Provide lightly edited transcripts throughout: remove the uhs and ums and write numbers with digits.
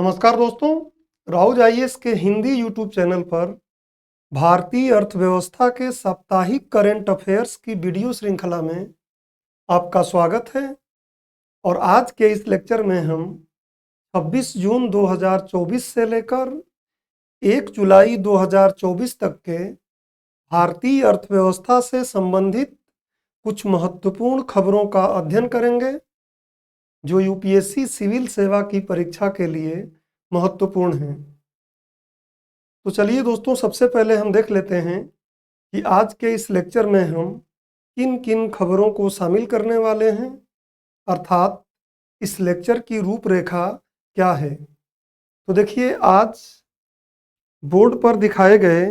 नमस्कार दोस्तों, राउज आईएएस के हिंदी यूट्यूब चैनल पर भारतीय अर्थव्यवस्था के साप्ताहिक करंट अफेयर्स की वीडियो श्रृंखला में आपका स्वागत है। और आज के इस लेक्चर में हम 26 जून 2024 से लेकर 1 जुलाई 2024 तक के भारतीय अर्थव्यवस्था से संबंधित कुछ महत्वपूर्ण खबरों का अध्ययन करेंगे जो यूपीएससी सिविल सेवा की परीक्षा के लिए महत्वपूर्ण हैं। तो चलिए दोस्तों, सबसे पहले हम देख लेते हैं कि आज के इस लेक्चर में हम किन किन खबरों को शामिल करने वाले हैं, अर्थात इस लेक्चर की रूपरेखा क्या है। तो देखिए, आज बोर्ड पर दिखाए गए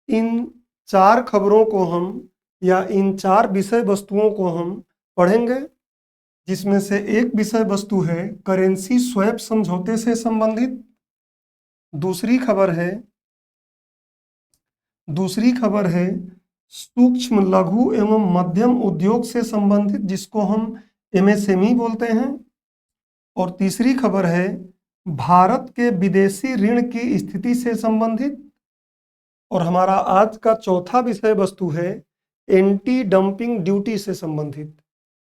इन 4 खबरों को हम या इन 4 विषय वस्तुओं को हम पढ़ेंगे, जिसमें से एक विषय वस्तु है करेंसी स्वैप समझौते से संबंधित। दूसरी खबर है सूक्ष्म लघु एवं मध्यम उद्योग से संबंधित, जिसको हम एमएसएमई बोलते हैं। और तीसरी खबर है भारत के विदेशी ऋण की स्थिति से संबंधित। और हमारा आज का चौथा विषय वस्तु है एंटी डंपिंग ड्यूटी से संबंधित।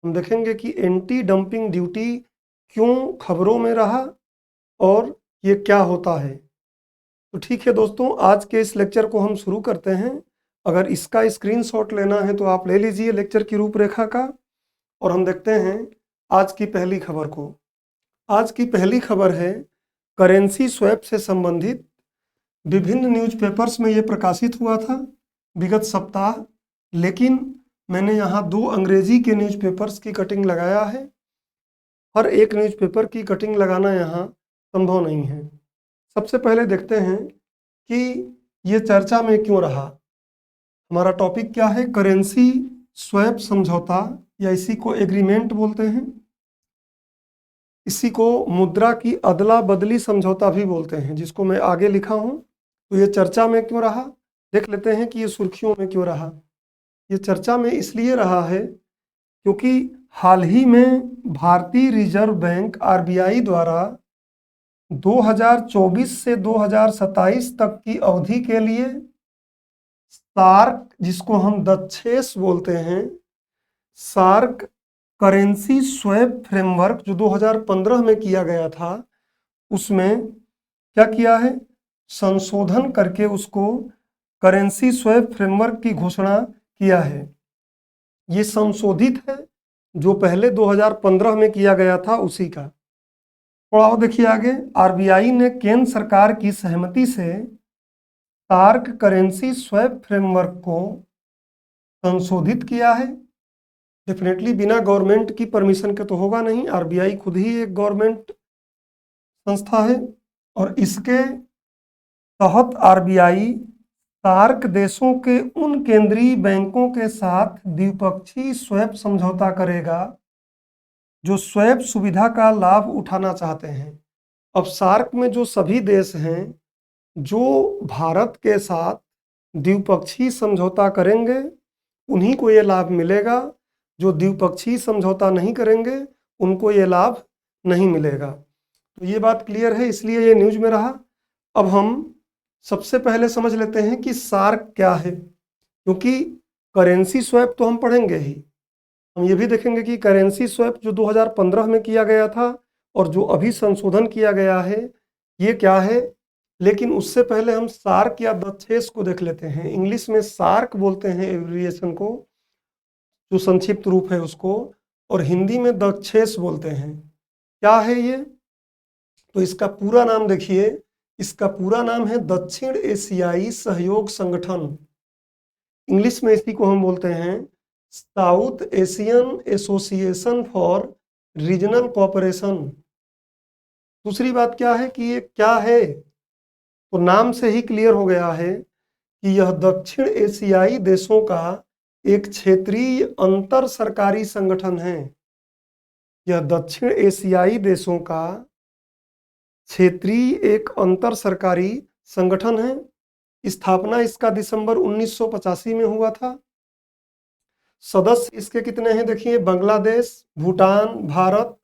हम देखेंगे कि एंटी डंपिंग ड्यूटी क्यों खबरों में रहा और ये क्या होता है। तो ठीक है दोस्तों, आज के इस लेक्चर को हम शुरू करते हैं। अगर इसका स्क्रीनशॉट लेना है तो आप ले लीजिए लेक्चर की रूपरेखा का। और हम देखते हैं आज की पहली खबर को। आज की पहली खबर है करेंसी स्वैप से संबंधित। विभिन्न न्यूज़पेपर्स में ये प्रकाशित हुआ था विगत सप्ताह, लेकिन मैंने यहाँ 2 अंग्रेजी के न्यूज़पेपर्स की कटिंग लगाया है। हर एक न्यूज़पेपर की कटिंग लगाना यहाँ संभव नहीं है। सबसे पहले देखते हैं कि ये चर्चा में क्यों रहा। हमारा टॉपिक क्या है? करेंसी स्वैप समझौता, या इसी को एग्रीमेंट बोलते हैं। इसी को मुद्रा की अदला बदली समझौता भी बोलते हैं, जिसको मैं आगे लिखा हूँ। तो ये चर्चा में क्यों रहा, देख लेते हैं कि ये सुर्खियों में क्यों रहा। ये चर्चा में इसलिए रहा है क्योंकि हाल ही में भारतीय रिजर्व बैंक आरबीआई द्वारा 2024 से 2027 तक की अवधि के लिए सार्क, जिसको हम दक्षेस बोलते हैं, सार्क करेंसी स्वैप फ्रेमवर्क जो 2015 में किया गया था, उसमें क्या किया है? संशोधन करके उसको करेंसी स्वैप फ्रेमवर्क की घोषणा किया है। ये संशोधित है, जो पहले 2015 में किया गया था उसी का। थोड़ा और देखिए आगे, आरबीआई ने केंद्र सरकार की सहमति से सार्क करेंसी स्वैप फ्रेमवर्क को संशोधित किया है। डेफिनेटली बिना गवर्नमेंट की परमिशन के तो होगा नहीं, आरबीआई खुद ही एक गवर्नमेंट संस्था है। और इसके तहत आरबीआई सार्क देशों के उन केंद्रीय बैंकों के साथ द्विपक्षीय स्वैप समझौता करेगा जो स्वैप सुविधा का लाभ उठाना चाहते हैं। अब सार्क में जो सभी देश हैं जो भारत के साथ द्विपक्षीय समझौता करेंगे, उन्हीं को ये लाभ मिलेगा। जो द्विपक्षीय समझौता नहीं करेंगे उनको ये लाभ नहीं मिलेगा। तो ये बात क्लियर है, इसलिए ये न्यूज़ में रहा। अब हम सबसे पहले समझ लेते हैं कि सार्क क्या है, क्योंकि करेंसी स्वैप तो हम पढ़ेंगे ही, हम ये भी देखेंगे कि करेंसी स्वैप जो 2015 में किया गया था और जो अभी संशोधन किया गया है, ये क्या है। लेकिन उससे पहले हम सार्क या दक्षेस को देख लेते हैं। इंग्लिश में सार्क बोलते हैं एब्रिविएशन को, जो संक्षिप्त रूप है उसको, और हिंदी में दक्षेस बोलते हैं। क्या है ये? तो इसका पूरा नाम देखिए, इसका पूरा नाम है दक्षिण एशियाई सहयोग संगठन। इंग्लिश में इसी को हम बोलते हैं south Asian association for regional cooperation. दूसरी बात क्या है कि ये क्या है, तो नाम से ही क्लियर हो गया है कि यह दक्षिण एशियाई देशों का एक क्षेत्रीय अंतर सरकारी संगठन है। यह दक्षिण एशियाई देशों का क्षेत्रीय एक अंतर सरकारी संगठन है। स्थापना इसका दिसंबर 1985 में हुआ था। सदस्य इसके कितने हैं देखिए, बांग्लादेश, भूटान, भारत,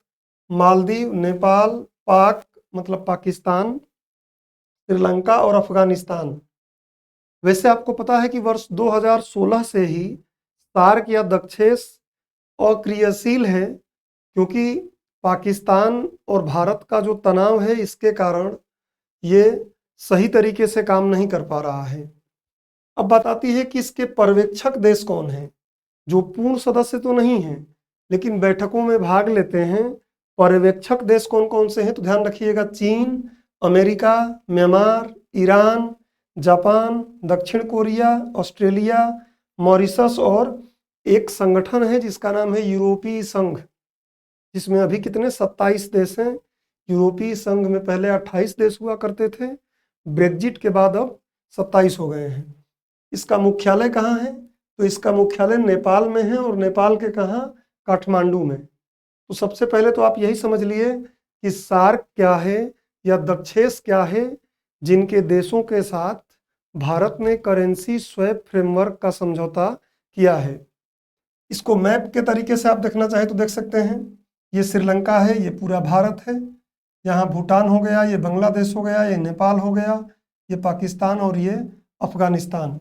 मालदीव, नेपाल, पाक, मतलब पाकिस्तान, श्रीलंका और अफगानिस्तान। वैसे आपको पता है कि वर्ष 2016 से ही सार्क या दक्षेस अक्रियाशील है, क्योंकि पाकिस्तान और भारत का जो तनाव है इसके कारण ये सही तरीके से काम नहीं कर पा रहा है। अब बात आती है कि इसके पर्यवेक्षक देश कौन हैं, जो पूर्ण सदस्य तो नहीं हैं लेकिन बैठकों में भाग लेते हैं। पर्यवेक्षक देश कौन कौन से हैं तो ध्यान रखिएगा, चीन, अमेरिका, म्यांमार, ईरान, जापान, दक्षिण कोरिया, ऑस्ट्रेलिया, मॉरिशस और एक संगठन है जिसका नाम है यूरोपीय संघ, जिसमें अभी कितने 27 देश हैं। यूरोपीय संघ में पहले 28 देश हुआ करते थे, ब्रेग्जिट के बाद अब 27 हो गए हैं। इसका मुख्यालय कहाँ है तो इसका मुख्यालय नेपाल में है, और नेपाल के कहाँ, काठमांडू में। तो सबसे पहले तो आप यही समझ लिए कि सार्क क्या है या दक्षेस क्या है, जिनके देशों के साथ भारत ने करेंसी स्वैप फ्रेमवर्क का समझौता किया है। इसको मैप के तरीके से आप देखना चाहें तो देख सकते हैं। ये श्रीलंका है, ये पूरा भारत है, यहाँ भूटान हो गया, ये बांग्लादेश हो गया, ये नेपाल हो गया, ये पाकिस्तान और ये अफगानिस्तान।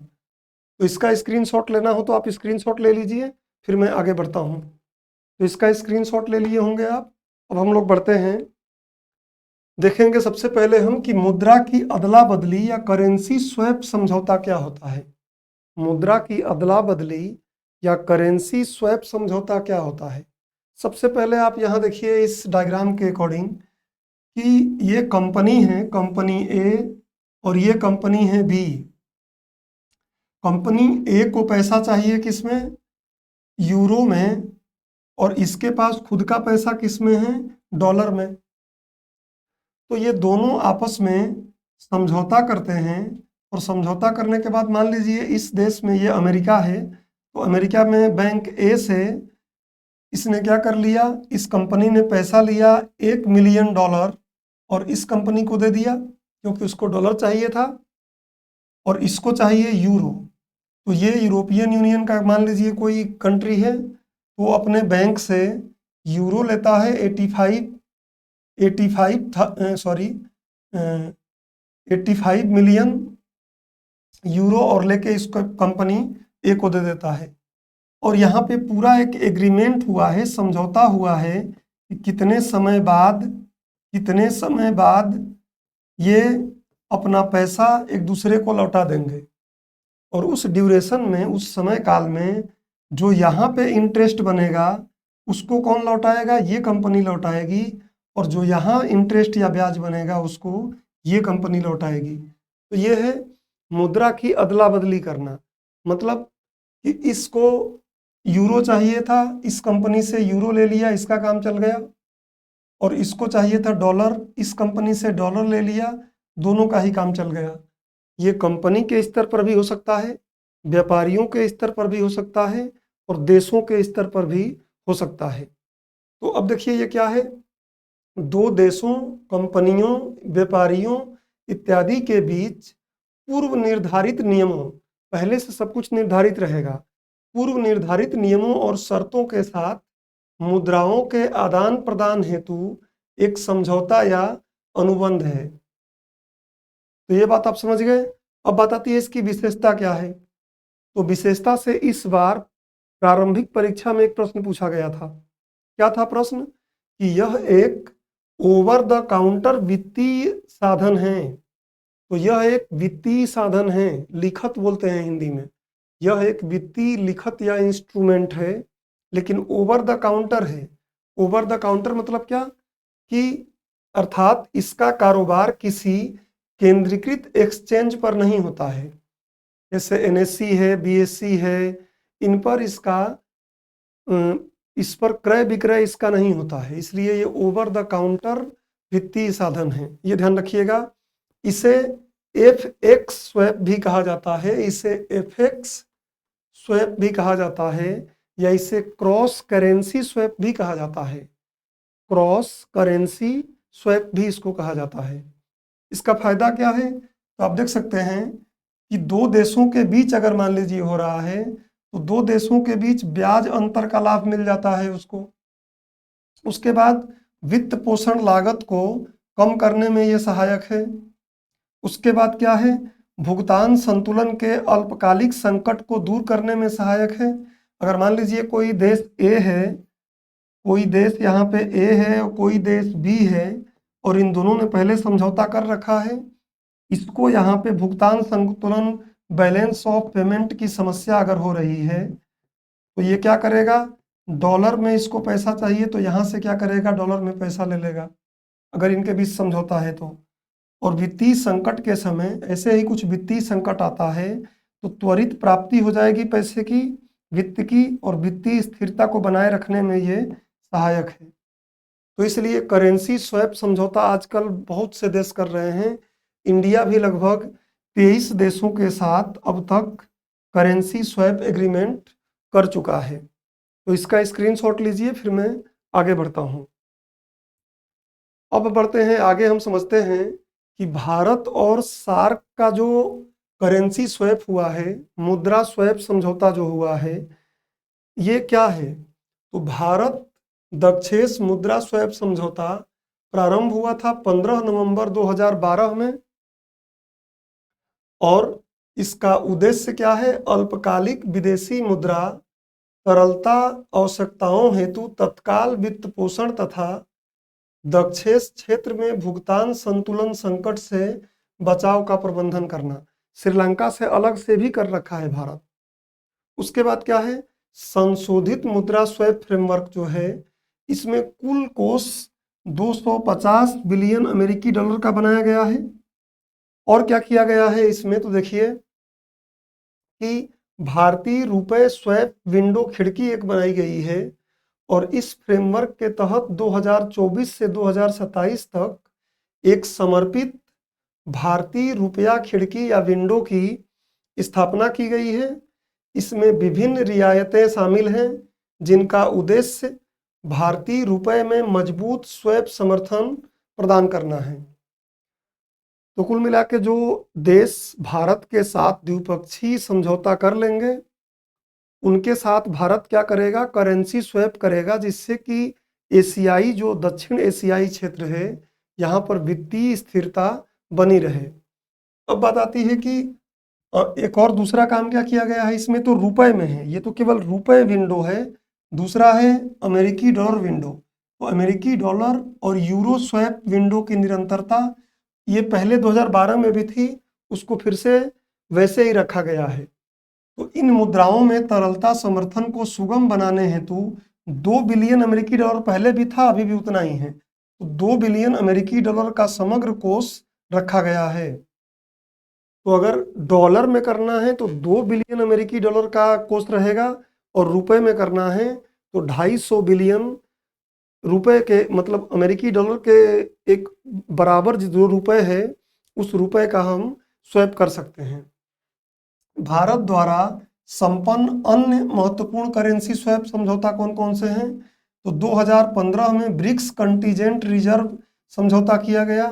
तो इसका स्क्रीनशॉट लेना हो तो आप स्क्रीनशॉट ले लीजिए, फिर मैं आगे बढ़ता हूँ। तो इसका स्क्रीनशॉट ले लिए होंगे आप। अब हम लोग बढ़ते हैं, देखेंगे सबसे पहले हम कि मुद्रा की अदला बदली या करेंसी स्वैप समझौता क्या होता है। मुद्रा की अदला बदली या करेंसी स्वैप समझौता क्या होता है। सबसे पहले आप यहाँ देखिए इस डायग्राम के अकॉर्डिंग कि ये कंपनी है, कंपनी ए, और ये कंपनी है बी। कंपनी ए को पैसा चाहिए किसमें, यूरो में, और इसके पास खुद का पैसा किसमें है, डॉलर में। तो ये दोनों आपस में समझौता करते हैं, और समझौता करने के बाद मान लीजिए इस देश में, ये अमेरिका है, तो अमेरिका में बैंक ए से इसने क्या कर लिया, इस कंपनी ने पैसा लिया $1 मिलियन और इस कंपनी को दे दिया, क्योंकि उसको डॉलर चाहिए था और इसको चाहिए यूरो। तो ये यूरोपियन यूनियन का मान लीजिए कोई कंट्री है, तो अपने बैंक से यूरो लेता है 85 मिलियन यूरो, और लेके इसको कंपनी ए को दे देता है। और यहाँ पे पूरा एक एग्रीमेंट हुआ है, समझौता हुआ है कि कितने समय बाद ये अपना पैसा एक दूसरे को लौटा देंगे, और उस ड्यूरेशन में, उस समय काल में जो यहाँ पे इंटरेस्ट बनेगा उसको कौन लौटाएगा, ये कंपनी लौटाएगी, और जो यहाँ इंटरेस्ट या ब्याज बनेगा उसको ये कंपनी लौटाएगी। तो ये है मुद्रा की अदला बदली करना, मतलब कि इसको यूरो चाहिए था, इस कंपनी से यूरो ले लिया, इसका काम चल गया, और इसको चाहिए था डॉलर, इस कंपनी से डॉलर ले लिया, दोनों का ही काम चल गया। ये कंपनी के स्तर पर भी हो सकता है, व्यापारियों के स्तर पर भी हो सकता है, और देशों के स्तर पर भी हो सकता है। तो अब देखिए ये क्या है, दो देशों, कंपनियों, व्यापारियों इत्यादि के बीच पूर्व निर्धारित नियमों, पहले से सब कुछ निर्धारित रहेगा, पूर्व निर्धारित नियमों और शर्तों के साथ मुद्राओं के आदान प्रदान हेतु एक समझौता या अनुबंध है। तो ये बात आप समझ गए। अब बात आती है इसकी विशेषता क्या है। तो विशेषता से इस बार प्रारंभिक परीक्षा में एक प्रश्न पूछा गया था। क्या था प्रश्न, कि यह एक ओवर द काउंटर वित्तीय साधन है। तो यह एक वित्तीय साधन है, लिखत बोलते हैं हिंदी में, यह एक वित्तीय लिखत या इंस्ट्रूमेंट है, लेकिन ओवर द काउंटर है। ओवर द काउंटर मतलब क्या, कि अर्थात इसका कारोबार किसी केंद्रीकृत एक्सचेंज पर नहीं होता है, जैसे NSE है, BSE है, इन पर इस पर क्रय विक्रय इसका नहीं होता है, इसलिए ये ओवर द काउंटर वित्तीय साधन है, ये ध्यान रखिएगा। इसे FX स्वैप भी कहा जाता है, इसे FX स्वैप भी कहा जाता है, या इसे क्रॉस करेंसी स्वैप भी कहा जाता है, क्रॉस करेंसी स्वैप भी इसको कहा जाता है। इसका फायदा क्या है, तो आप देख सकते हैं कि दो देशों के बीच अगर मान लीजिए हो रहा है, तो दो देशों के बीच ब्याज अंतर का लाभ मिल जाता है उसको। उसके बाद वित्त पोषण लागत को कम करने में ये सहायक है। उसके बाद क्या है, भुगतान संतुलन के अल्पकालिक संकट को दूर करने में सहायक है। अगर मान लीजिए कोई देश ए है, कोई देश यहाँ पे ए है और कोई देश बी है, और इन दोनों ने पहले समझौता कर रखा है, इसको यहाँ पे भुगतान संतुलन, बैलेंस ऑफ पेमेंट की समस्या अगर हो रही है तो ये क्या करेगा, डॉलर में इसको पैसा चाहिए तो यहाँ से क्या करेगा, डॉलर में पैसा ले लेगा अगर इनके बीच समझौता है तो। और वित्तीय संकट के समय ऐसे ही कुछ वित्तीय संकट आता है तो त्वरित प्राप्ति हो जाएगी पैसे की, वित्त की, और वित्तीय स्थिरता को बनाए रखने में ये सहायक है। तो इसलिए करेंसी स्वैप समझौता आजकल बहुत से देश कर रहे हैं। इंडिया भी लगभग 23 देशों के साथ अब तक करेंसी स्वैप एग्रीमेंट कर चुका है। तो इसका स्क्रीनशॉट लीजिए, फिर मैं आगे बढ़ता हूँ। अब बढ़ते हैं आगे, हम समझते हैं कि भारत और सार्क का जो करेंसी स्वैप हुआ है, मुद्रा स्वैप समझौता जो हुआ है, ये क्या है। तो भारत दक्षेस मुद्रा स्वैप समझौता प्रारंभ हुआ था 15 नवंबर 2012 में, और इसका उद्देश्य क्या है, अल्पकालिक विदेशी मुद्रा तरलता आवश्यकताओं हेतु तत्काल वित्त पोषण तथा दक्षेस क्षेत्र में भुगतान संतुलन संकट से बचाव का प्रबंधन करना। श्रीलंका से अलग से भी कर रखा है भारत। उसके बाद क्या है, संशोधित मुद्रा स्वैप फ्रेमवर्क जो है, इसमें कुल कोष 250 बिलियन अमेरिकी डॉलर का बनाया गया है। और क्या किया गया है इसमें, तो देखिए कि भारतीय रुपए स्वैप विंडो खिड़की एक बनाई गई है, और इस फ्रेमवर्क के तहत 2024 से 2027 तक एक समर्पित भारतीय रुपया खिड़की या विंडो की स्थापना की गई है। इसमें विभिन्न रियायतें शामिल हैं जिनका उद्देश्य भारतीय रुपए में मजबूत स्वैप समर्थन प्रदान करना है। तो कुल मिला के जो देश भारत के साथ द्विपक्षीय समझौता कर लेंगे, उनके साथ भारत क्या करेगा, करेंसी स्वैप करेगा, जिससे कि एशियाई जो दक्षिण एशियाई क्षेत्र है, यहाँ पर वित्तीय स्थिरता बनी रहे। अब बात आती है कि एक और दूसरा काम क्या किया गया है इसमें, तो रुपए में है, ये तो केवल रुपए विंडो है। दूसरा है अमेरिकी डॉलर विंडो। तो अमेरिकी डॉलर और यूरो स्वैप विंडो की निरंतरता, ये पहले 2012 में भी थी, उसको फिर से वैसे ही रखा गया है। तो इन मुद्राओं में तरलता समर्थन को सुगम बनाने हेतु 2 बिलियन अमेरिकी डॉलर पहले भी था, अभी भी उतना ही है, तो 2 बिलियन अमेरिकी डॉलर का समग्र कोष रखा गया है। तो अगर डॉलर में करना है तो 2 बिलियन अमेरिकी डॉलर का कोष रहेगा, और रुपए में करना है तो 250 बिलियन रुपए के, मतलब अमेरिकी डॉलर के एक बराबर जो रुपए है, उस रुपए का हम स्वैप कर सकते हैं। भारत द्वारा संपन्न अन्य महत्वपूर्ण करेंसी स्वैप समझौता कौन कौन से हैं, तो 2015 में ब्रिक्स कंटीजेंट रिजर्व समझौता किया गया।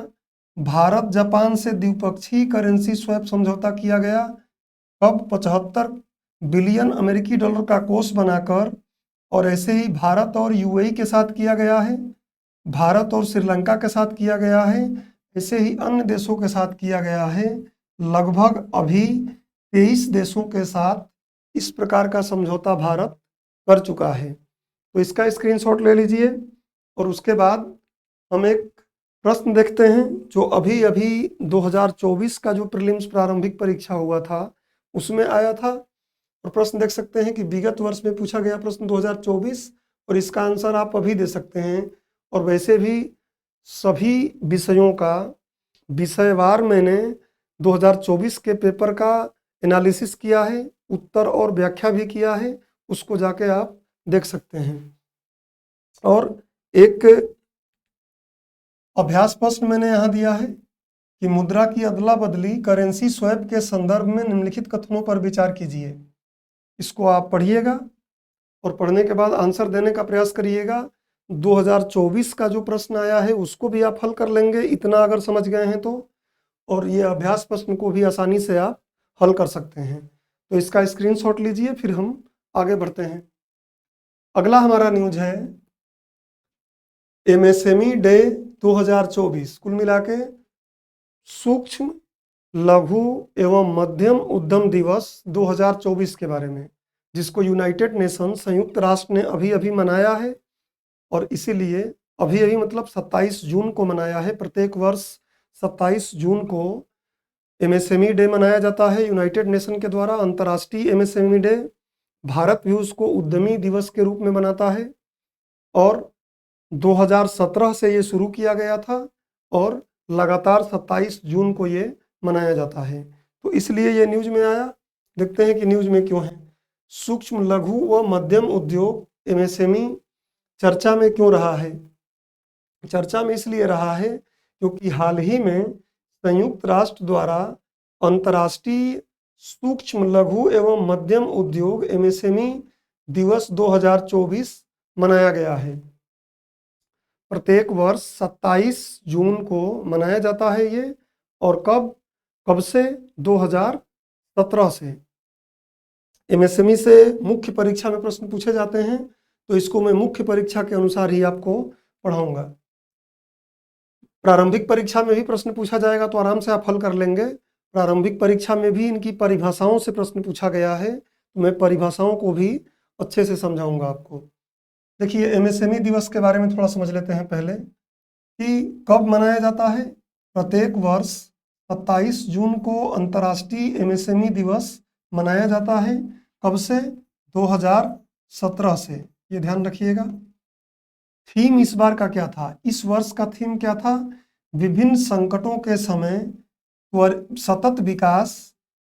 भारत जापान से द्विपक्षीय करेंसी स्वैप समझौता किया गया, कब 75 बिलियन अमेरिकी डॉलर का कोष बनाकर, और ऐसे ही भारत और यूएई के साथ किया गया है, भारत और श्रीलंका के साथ किया गया है, ऐसे ही अन्य देशों के साथ किया गया है। लगभग अभी 23 देशों के साथ इस प्रकार का समझौता भारत कर चुका है। तो इसका स्क्रीनशॉट ले लीजिए, और उसके बाद हम एक प्रश्न देखते हैं जो अभी अभी 2024 का जो प्रीलिम्स प्रारंभिक परीक्षा हुआ था उसमें आया था। और प्रश्न देख सकते हैं कि विगत वर्ष में पूछा गया प्रश्न 2024, और इसका आंसर आप अभी दे सकते हैं। और वैसे भी सभी विषयों का विषयवार मैंने 2024 के पेपर का एनालिसिस किया है, उत्तर और व्याख्या भी किया है, उसको जाके आप देख सकते हैं। और एक अभ्यास प्रश्न मैंने यहाँ दिया है कि मुद्रा की अदला बदली करेंसी स्वैप के संदर्भ में निम्नलिखित कथनों पर विचार कीजिए। इसको आप पढ़िएगा और पढ़ने के बाद आंसर देने का प्रयास करिएगा। 2024 का जो प्रश्न आया है उसको भी आप हल कर लेंगे, इतना अगर समझ गए हैं तो, और ये अभ्यास प्रश्न को भी आसानी से आप हल कर सकते हैं। तो इसका स्क्रीनशॉट लीजिए, फिर हम आगे बढ़ते हैं। अगला हमारा न्यूज है एमएसएमई डे 2024 कुल मिला के सूक्ष्म लघु एवं मध्यम उद्यम दिवस 2024 के बारे में, जिसको यूनाइटेड नेशन संयुक्त राष्ट्र ने अभी अभी मनाया है। और इसीलिए अभी अभी मतलब 27 जून को मनाया है। प्रत्येक वर्ष 27 जून को एमएसएमई डे मनाया जाता है यूनाइटेड नेशन के द्वारा, अंतर्राष्ट्रीय एमएसएमई डे। भारत भी उसको उद्यमी दिवस के रूप में मनाता है और 2017 से ये शुरू किया गया था और लगातार 27 जून को ये मनाया जाता है। तो इसलिए ये न्यूज में आया। देखते हैं कि न्यूज में क्यों है। सूक्ष्म लघु व मध्यम उद्योग एमएसएमई चर्चा में क्यों रहा है? चर्चा में इसलिए रहा है क्योंकि हाल ही में संयुक्त राष्ट्र द्वारा अंतर्राष्ट्रीय सूक्ष्म लघु एवं मध्यम उद्योग एमएसएमई दिवस 2024 मनाया गया है। प्रत्येक वर्ष 27 जून को मनाया जाता है ये। और कब से? 2017 से। एमएसएमई से मुख्य परीक्षा में प्रश्न पूछे जाते हैं, तो इसको मैं मुख्य परीक्षा के अनुसार ही आपको पढ़ाऊंगा। प्रारंभिक परीक्षा में भी प्रश्न पूछा जाएगा तो आराम से आप हल कर लेंगे। प्रारंभिक परीक्षा में भी इनकी परिभाषाओं से प्रश्न पूछा गया है, तो मैं परिभाषाओं को भी अच्छे से समझाऊंगा आपको। देखिए, एमएसएमई दिवस के बारे में थोड़ा समझ लेते हैं पहले कि कब मनाया जाता है। प्रत्येक वर्ष 27 जून को अंतर्राष्ट्रीय एमएसएमई दिवस मनाया जाता है। कब से? 2017 से। ये ध्यान रखिएगा। थीम इस बार का क्या था? इस वर्ष का थीम क्या था? विभिन्न संकटों के समय सतत विकास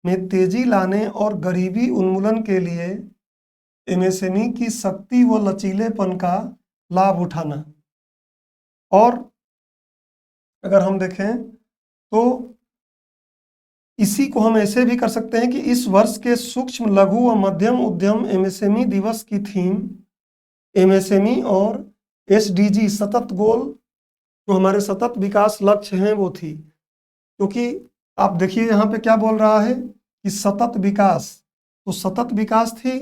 में तेजी लाने और गरीबी उन्मूलन के लिए एमएसएमई की शक्ति व लचीलेपन का लाभ उठाना। और अगर हम देखें तो इसी को हम ऐसे भी कर सकते हैं कि इस वर्ष के सूक्ष्म लघु व मध्यम उद्यम एमएसएमई दिवस की थीम एमएसएमई और एसडीजी सतत गोल, जो हमारे सतत विकास लक्ष्य हैं, वो थी। क्योंकि आप देखिए यहाँ पे क्या बोल रहा है कि सतत विकास, तो सतत विकास थी।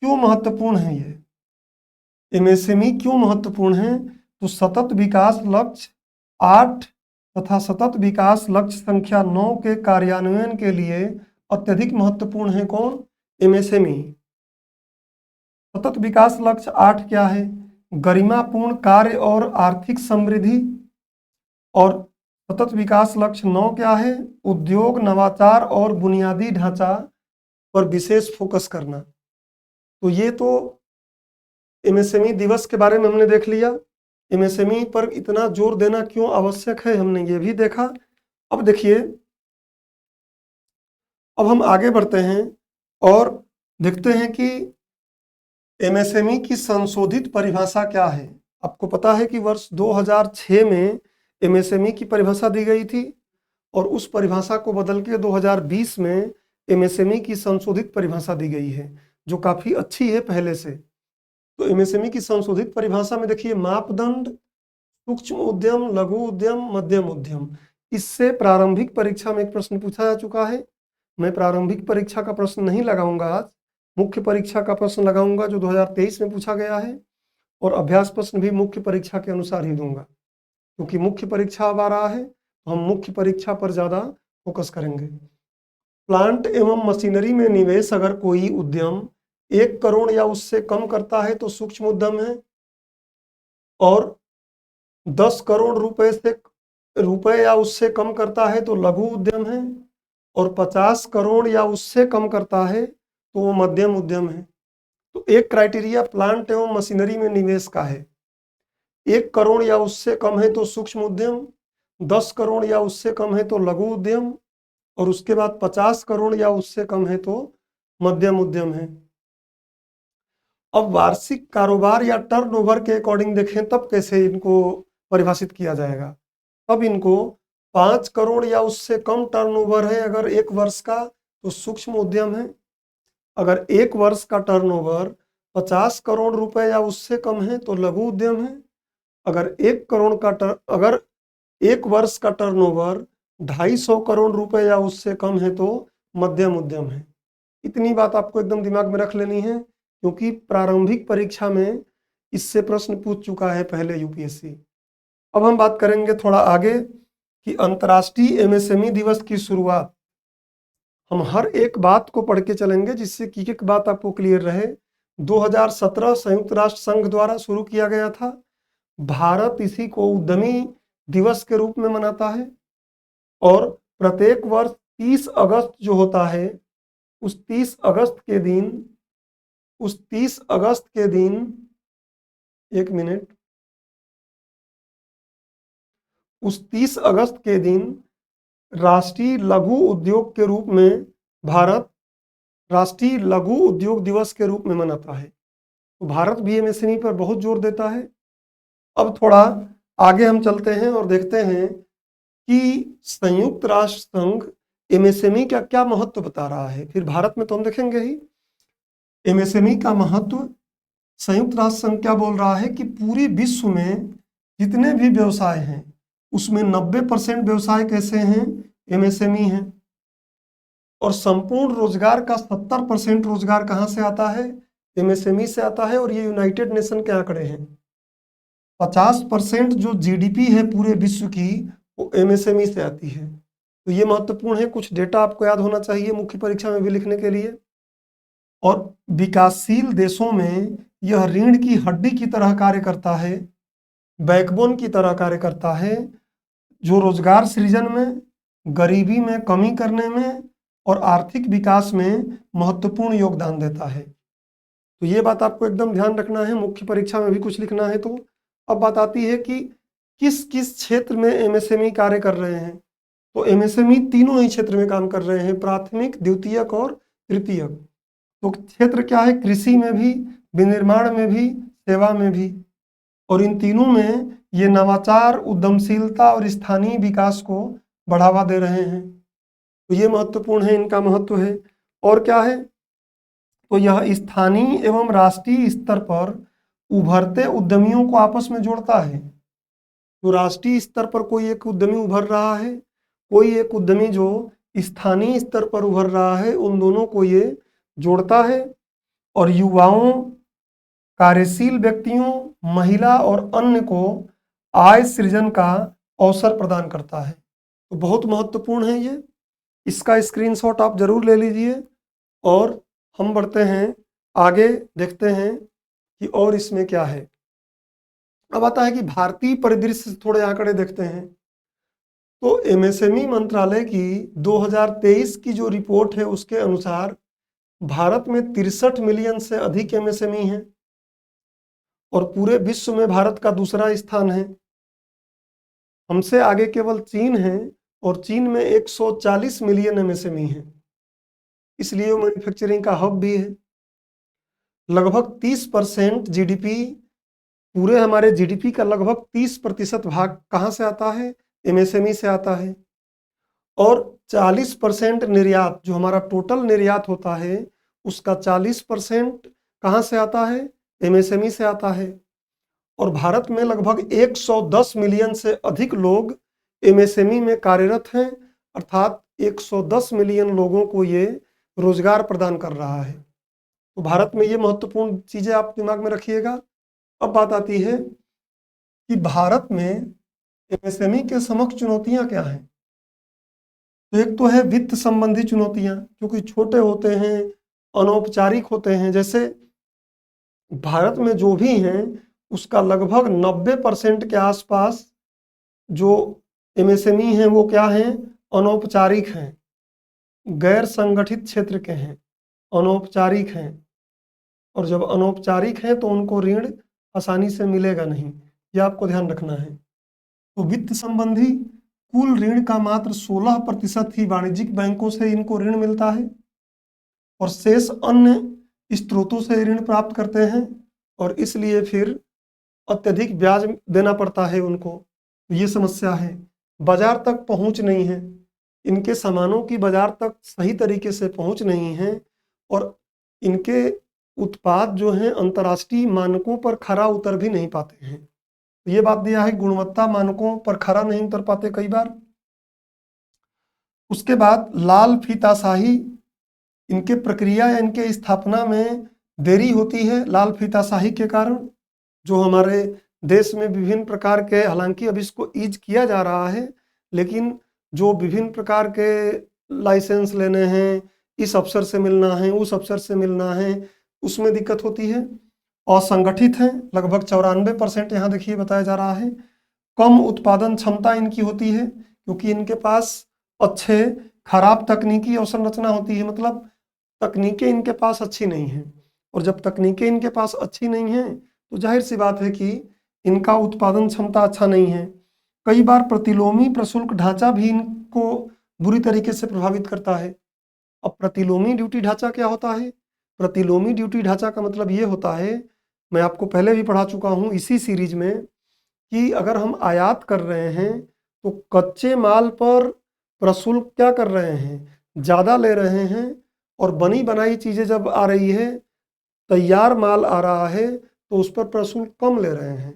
क्यों महत्वपूर्ण है ये एमएसएमई, क्यों महत्वपूर्ण है? तो सतत विकास लक्ष्य 8 तथा सतत विकास लक्ष्य संख्या 9 के कार्यान्वयन के लिए अत्यधिक महत्वपूर्ण है। कौन? एमएसएमई। सतत विकास लक्ष्य 8 क्या है? गरिमापूर्ण कार्य और आर्थिक समृद्धि। और सतत विकास लक्ष्य 9 क्या है? उद्योग, नवाचार और बुनियादी ढांचा पर विशेष फोकस करना। तो ये तो एमएसएमई दिवस के बारे में हमने देख लिया। एमएसएमई पर इतना जोर देना क्यों आवश्यक है, हमने ये भी देखा। अब देखिए, अब हम आगे बढ़ते हैं और देखते हैं कि एमएसएमई की संशोधित परिभाषा क्या है। आपको पता है कि वर्ष 2006 में एमएसएमई की परिभाषा दी गई थी और उस परिभाषा को बदल के 2020 में एमएसएमई की संशोधित परिभाषा दी गई है, जो काफ़ी अच्छी है पहले से। तो एमएसएमई की संशोधित परिभाषा में देखिए, मापदंड सूक्ष्म उद्यम, लघु उद्यम, मध्यम उद्यम। इससे प्रारंभिक परीक्षा में एक प्रश्न पूछा जा चुका है। मैं प्रारंभिक परीक्षा का प्रश्न नहीं लगाऊंगा आज, मुख्य परीक्षा का प्रश्न लगाऊंगा जो 2023 में पूछा गया है। और अभ्यास प्रश्न भी मुख्य परीक्षा के अनुसार ही दूंगा, क्योंकि मुख्य परीक्षा अब आ रहा है तो हम मुख्य परीक्षा पर ज़्यादा फोकस करेंगे। प्लांट एवं मशीनरी में निवेश अगर कोई उद्यम 1 करोड़ या उससे कम करता है तो सूक्ष्म उद्यम है, और 10 करोड़ रुपए या उससे कम करता है तो लघु उद्यम है, और 50 करोड़ या उससे कम करता है तो वो मध्यम उद्यम है। तो एक क्राइटेरिया प्लांट एवं मशीनरी में निवेश का है। 1 करोड़ या उससे कम है तो सूक्ष्म उद्यम, 10 करोड़ या उससे कम है तो लघु उद्यम, और उसके बाद 50 करोड़ या उससे कम है तो मध्यम उद्यम है। अब वार्षिक कारोबार या टर्नओवर के अकॉर्डिंग देखें तब कैसे इनको परिभाषित किया जाएगा। तब इनको 5 करोड़ या उससे कम टर्नओवर है अगर 1 वर्ष का तो सूक्ष्म उद्यम है। अगर 1 वर्ष का टर्नओवर 50 करोड़ रुपए या उससे कम है तो लघु उद्यम है। अगर 1 वर्ष का टर्नओवर 250 करोड़ रुपए या उससे कम है तो मध्यम उद्यम है। इतनी बात आपको एकदम दिमाग में रख लेनी है, क्योंकि प्रारंभिक परीक्षा में इससे प्रश्न पूछ चुका है पहले यूपीएससी। अब हम बात करेंगे थोड़ा आगे कि अंतर्राष्ट्रीय एमएसएमई दिवस की शुरुआत। हम हर एक बात को पढ़ के चलेंगे जिससे कि एक बात आपको क्लियर रहे। 2017 संयुक्त राष्ट्र संघ द्वारा शुरू किया गया था। भारत इसी को उद्यमी दिवस के रूप में मनाता है और प्रत्येक वर्ष 30 अगस्त जो होता है उस 30 अगस्त के दिन एक मिनट, उस 30 अगस्त के दिन राष्ट्रीय लघु उद्योग के रूप में भारत राष्ट्रीय लघु उद्योग दिवस के रूप में मनाता है। तो भारत भी एमएसएमई पर बहुत जोर देता है। अब थोड़ा आगे हम चलते हैं और देखते हैं कि संयुक्त राष्ट्र संघ एमएसएमई का क्या महत्व बता रहा है। फिर भारत में तो हम देखेंगे ही एमएसएमई का महत्व। संयुक्त राष्ट्र संघ क्या बोल रहा है कि पूरी विश्व में जितने भी व्यवसाय हैं उसमें 90% व्यवसाय कैसे हैं, एमएसएमई हैं। और संपूर्ण रोजगार का 70% रोजगार कहाँ से आता है, एमएसएमई से आता है। और ये यूनाइटेड नेशन के आंकड़े हैं। 50% जो जीडीपी है पूरे विश्व की वो एमएसएमई से आती है। तो ये महत्वपूर्ण है। कुछ डेटा आपको याद होना चाहिए मुख्य परीक्षा में भी लिखने के लिए। और विकासशील देशों में यह रीढ़ की हड्डी की तरह कार्य करता है, बैकबोन की तरह कार्य करता है, जो रोजगार सृजन में, गरीबी में कमी करने में और आर्थिक विकास में महत्वपूर्ण योगदान देता है। तो ये बात आपको एकदम ध्यान रखना है, मुख्य परीक्षा में भी कुछ लिखना है। तो अब बात आती है कि किस किस क्षेत्र में एमएसएमई कार्य कर रहे हैं। तो एमएसएमई तीनों ही क्षेत्र में काम कर रहे हैं, प्राथमिक, द्वितीयक और तृतीयक। तो क्षेत्र क्या है, कृषि में भी, विनिर्माण में भी, सेवा में भी। और इन तीनों में ये नवाचार, उद्यमशीलता और स्थानीय विकास को बढ़ावा दे रहे हैं। तो ये महत्वपूर्ण है, इनका महत्व है। और क्या है, तो यह स्थानीय एवं राष्ट्रीय स्तर पर उभरते उद्यमियों को आपस में जोड़ता है। तो राष्ट्रीय स्तर पर कोई एक उद्यमी उभर रहा है, कोई एक उद्यमी जो स्थानीय स्तर पर उभर रहा है, उन दोनों को ये जोड़ता है। और युवाओं, कार्यशील व्यक्तियों, महिला और अन्य को आय सृजन का अवसर प्रदान करता है। तो बहुत महत्वपूर्ण है ये। इसका स्क्रीनशॉट आप जरूर ले लीजिए। और हम बढ़ते हैं आगे, देखते हैं कि और इसमें क्या है। अब आता है कि भारतीय परिदृश्य से थोड़े आंकड़े देखते हैं। तो एमएसएमई मंत्रालय की 2023 की जो रिपोर्ट है उसके अनुसार भारत में 63 मिलियन से अधिक एमएसएमई हैं और पूरे विश्व में भारत का दूसरा स्थान है। हमसे आगे केवल चीन है और चीन में 140 मिलियन एमएसएमई हैं, इसलिए वो मैन्युफैक्चरिंग का हब भी है। लगभग 30% जीडीपी, पूरे हमारे जीडीपी का लगभग 30% भाग कहाँ से आता है, एमएसएमई से आता है। और 40% निर्यात, जो हमारा टोटल निर्यात होता है उसका 40% कहाँ से आता है, एमएसएमई से आता है। और भारत में लगभग 110 मिलियन से अधिक लोग एमएसएमई में कार्यरत हैं, अर्थात 110 मिलियन लोगों को ये रोजगार प्रदान कर रहा है। तो भारत में ये महत्वपूर्ण चीजें आप दिमाग में रखिएगा। अब बात आती है कि भारत में एमएसएमई के समक्ष चुनौतियां क्या हैं। तो एक तो है वित्त संबंधी चुनौतियां, क्योंकि छोटे होते हैं, अनौपचारिक होते हैं। जैसे भारत में जो भी हैं उसका लगभग 90% के आसपास जो एमएसएमई हैं वो क्या हैं, अनौपचारिक हैं, गैर संगठित क्षेत्र के हैं, अनौपचारिक हैं। और जब अनौपचारिक हैं तो उनको ऋण आसानी से मिलेगा नहीं, यह आपको ध्यान रखना है। तो वित्त संबंधी कुल ऋण का मात्र 16% ही वाणिज्यिक बैंकों से इनको ऋण मिलता है और शेष अन्य स्रोतों से ऋण प्राप्त करते हैं और इसलिए फिर अत्यधिक ब्याज देना पड़ता है उनको। तो ये समस्या है। बाजार तक पहुंच नहीं है, इनके सामानों की बाजार तक सही तरीके से पहुंच नहीं है और इनके उत्पाद जो हैं अंतर्राष्ट्रीय मानकों पर खरा उतर भी नहीं पाते हैं। तो ये बात दिया है, गुणवत्ता मानकों पर खरा नहीं उतर पाते कई बार। उसके बाद लाल फीताशाही, इनके प्रक्रिया या इनके स्थापना में देरी होती है लाल फीताशाही के कारण। जो हमारे देश में विभिन्न प्रकार के, हालांकि अब इसको ईज किया जा रहा है, लेकिन जो विभिन्न प्रकार के लाइसेंस लेने हैं, इस अफसर से मिलना है, उस अफसर से मिलना है, उसमें दिक्कत होती है। असंगठित हैं, लगभग 94% यहाँ देखिए बताया जा रहा है। कम उत्पादन क्षमता इनकी होती है, क्योंकि इनके पास अच्छे खराब तकनीकी अवसंरचना होती है, मतलब तकनीकें इनके पास अच्छी नहीं हैं। और जब तकनीकें इनके पास अच्छी नहीं हैं तो जाहिर सी बात है कि इनका उत्पादन क्षमता अच्छा नहीं है। कई बार प्रतिलोमी प्रशुल्क ढांचा भी इनको बुरी तरीके से प्रभावित करता है। अब प्रतिलोमी ड्यूटी ढांचा क्या होता है? प्रतिलोमी ड्यूटी ढांचा का मतलब ये होता है, मैं आपको पहले भी पढ़ा चुका हूँ इसी सीरीज में, कि अगर हम आयात कर रहे हैं तो कच्चे माल पर प्रशुल्क क्या कर रहे हैं, ज़्यादा ले रहे हैं, और बनी बनाई चीज़ें जब आ रही है, तैयार माल आ रहा है, तो उस पर प्रशुल्क कम ले रहे हैं।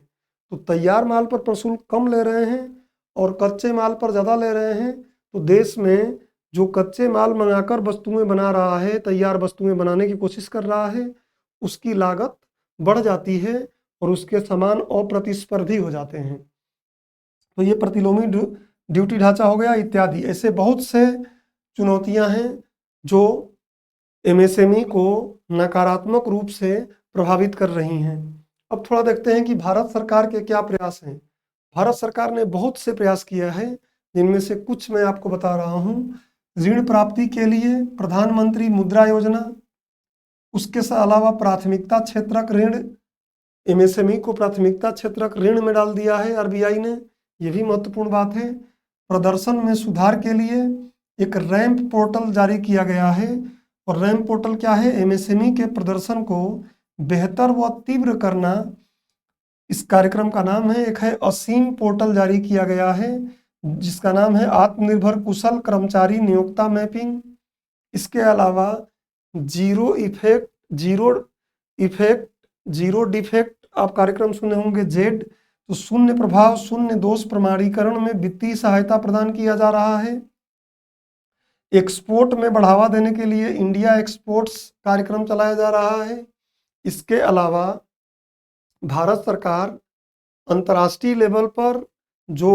तो तैयार माल पर प्रशुल्क कम ले रहे हैं और कच्चे माल पर ज़्यादा ले रहे हैं, तो देश में जो कच्चे माल मंगाकर वस्तुएं बना रहा है, तैयार वस्तुएं बनाने की कोशिश कर रहा है, उसकी लागत बढ़ जाती है और उसके सामान अप्रतिस्पर्धी हो जाते हैं। तो ये प्रतिलोमी ड्यूटी ढांचा हो गया इत्यादि। ऐसे बहुत से चुनौतियां हैं जो एमएसएमई को नकारात्मक रूप से प्रभावित कर रही हैं। अब थोड़ा देखते हैं कि भारत सरकार के क्या प्रयास हैं। भारत सरकार ने बहुत से प्रयास किया है, जिनमें से कुछ मैं आपको बता रहा हूँ। ऋण प्राप्ति के लिए प्रधानमंत्री मुद्रा योजना, उसके अलावा प्राथमिकता क्षेत्रक ऋण, एमएसएमई को प्राथमिकता क्षेत्रक ऋण में डाल दिया है आरबीआई ने, ये भी महत्वपूर्ण बात है। प्रदर्शन में सुधार के लिए एक रैंप पोर्टल जारी किया गया है, और रैंप पोर्टल क्या है? एमएसएमई के प्रदर्शन को बेहतर व तीव्र करना, इस कार्यक्रम का नाम है। एक है असीम पोर्टल जारी किया गया है, जिसका नाम है आत्मनिर्भर कुशल कर्मचारी नियोक्ता मैपिंग। इसके अलावा जीरो इफेक्ट जीरो डिफेक्ट आप कार्यक्रम सुने होंगे, जेड, तो शून्य प्रभाव शून्य दोष प्रमाणीकरण में वित्तीय सहायता प्रदान किया जा रहा है। एक्सपोर्ट में बढ़ावा देने के लिए इंडिया एक्सपोर्ट्स कार्यक्रम चलाया जा रहा है। इसके अलावा भारत सरकार अंतर्राष्ट्रीय लेवल पर जो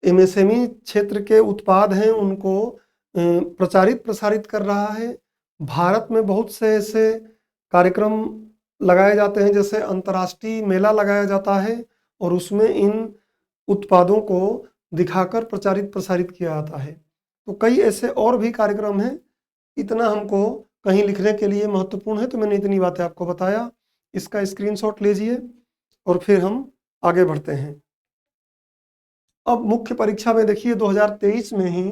एमएसएमई क्षेत्र के उत्पाद हैं उनको प्रचारित प्रसारित कर रहा है। भारत में बहुत से ऐसे कार्यक्रम लगाए जाते हैं, जैसे अंतर्राष्ट्रीय मेला लगाया जाता है और उसमें इन उत्पादों को दिखाकर प्रचारित प्रसारित किया जाता है। तो कई ऐसे और भी कार्यक्रम हैं, इतना हमको कहीं लिखने के लिए महत्वपूर्ण है, तो मैंने इतनी बातें आपको बताया। इसका स्क्रीनशॉट लीजिए और फिर हम आगे बढ़ते हैं। अब मुख्य परीक्षा में देखिए 2023 में ही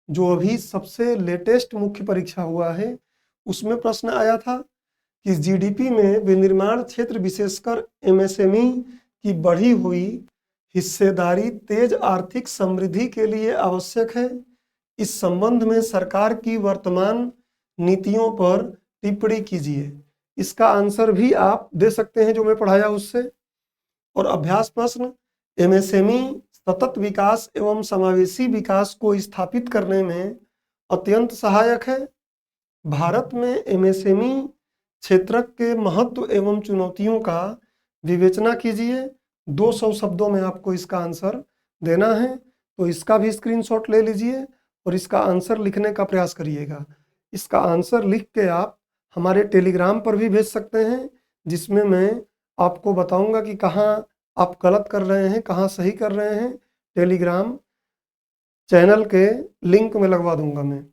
जो अभी सबसे लेटेस्ट मुख्य परीक्षा हुआ है, उसमें प्रश्न आया था कि जीडीपी में विनिर्माण क्षेत्र विशेषकर एमएसएमई की बढ़ी हुई हिस्सेदारी तेज आर्थिक समृद्धि के लिए आवश्यक है। इस संबंध में सरकार की वर्तमान नीतियों पर टिप्पणी कीजिए। इसका आंसर भी आप दे सकते हैं जो मैं पढ़ाया उससे। और अभ्यास प्रश्न, एमएसएमई सतत विकास एवं समावेशी विकास को स्थापित करने में अत्यंत सहायक है। भारत में एमएसएमई क्षेत्र के महत्व एवं चुनौतियों का विवेचना कीजिए। 200 शब्दों में आपको इसका आंसर देना है, तो इसका भी स्क्रीनशॉट ले लीजिए और इसका आंसर लिखने का प्रयास करिएगा। इसका आंसर लिख के आप हमारे टेलीग्राम पर भी भेज सकते हैं, जिसमें मैं आपको बताऊंगा कि कहाँ आप गलत कर रहे हैं, कहाँ सही कर रहे हैं। टेलीग्राम चैनल के लिंक में लगवा दूंगा मैं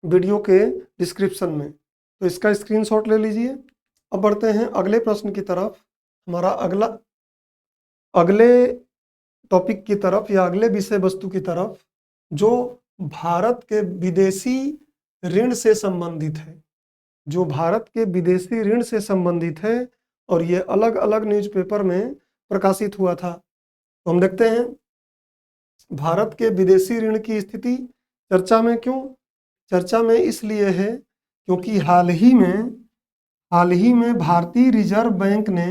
वीडियो के डिस्क्रिप्शन में, तो इसका स्क्रीनशॉट ले लीजिए। अब बढ़ते हैं अगले प्रश्न की तरफ, हमारा अगले टॉपिक की तरफ या अगले विषय वस्तु की तरफ, जो भारत के विदेशी ऋण से संबंधित है, जो भारत के विदेशी ऋण से संबंधित है, और ये अलग अलग न्यूज़पेपर में प्रकाशित हुआ था। तो हम देखते हैं भारत के विदेशी ऋण की स्थिति चर्चा में क्यों? चर्चा में इसलिए है क्योंकि हाल ही में भारतीय रिजर्व बैंक ने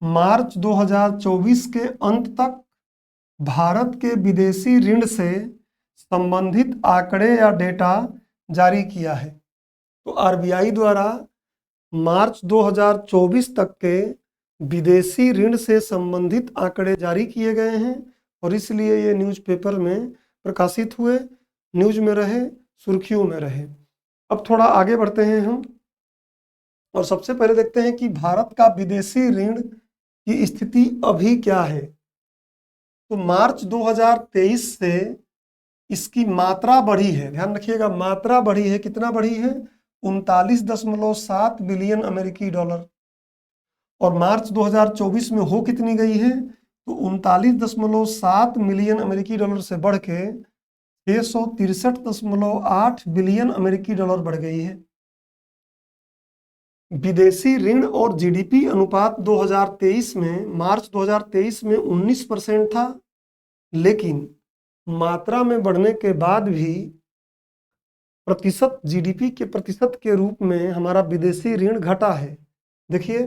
मार्च 2024 के अंत तक भारत के विदेशी ऋण से संबंधित आंकड़े या डेटा जारी किया है। तो आरबीआई द्वारा मार्च 2024 तक के विदेशी ऋण से संबंधित आंकड़े जारी किए गए हैं और इसलिए ये न्यूज़पेपर में प्रकाशित हुए, न्यूज में रहे, सुर्खियों में रहे। अब थोड़ा आगे बढ़ते हैं हम और सबसे पहले देखते हैं कि भारत का विदेशी ऋण की स्थिति अभी क्या है। तो मार्च 2023 से इसकी मात्रा बढ़ी है, ध्यान रखिएगा, मात्रा बढ़ी है। कितना बढ़ी है? 39.7 बिलियन अमेरिकी डॉलर। और मार्च 2024 में हो कितनी गई है? तो 39.7 मिलियन अमेरिकी डॉलर से बढ़ के 663.8 बिलियन अमेरिकी डॉलर बढ़ गई है। विदेशी ऋण और जीडीपी अनुपात 2023 में, मार्च 2023 में 19% था, लेकिन मात्रा में बढ़ने के बाद भी प्रतिशत, जीडीपी के प्रतिशत के रूप में हमारा विदेशी ऋण घटा है। देखिए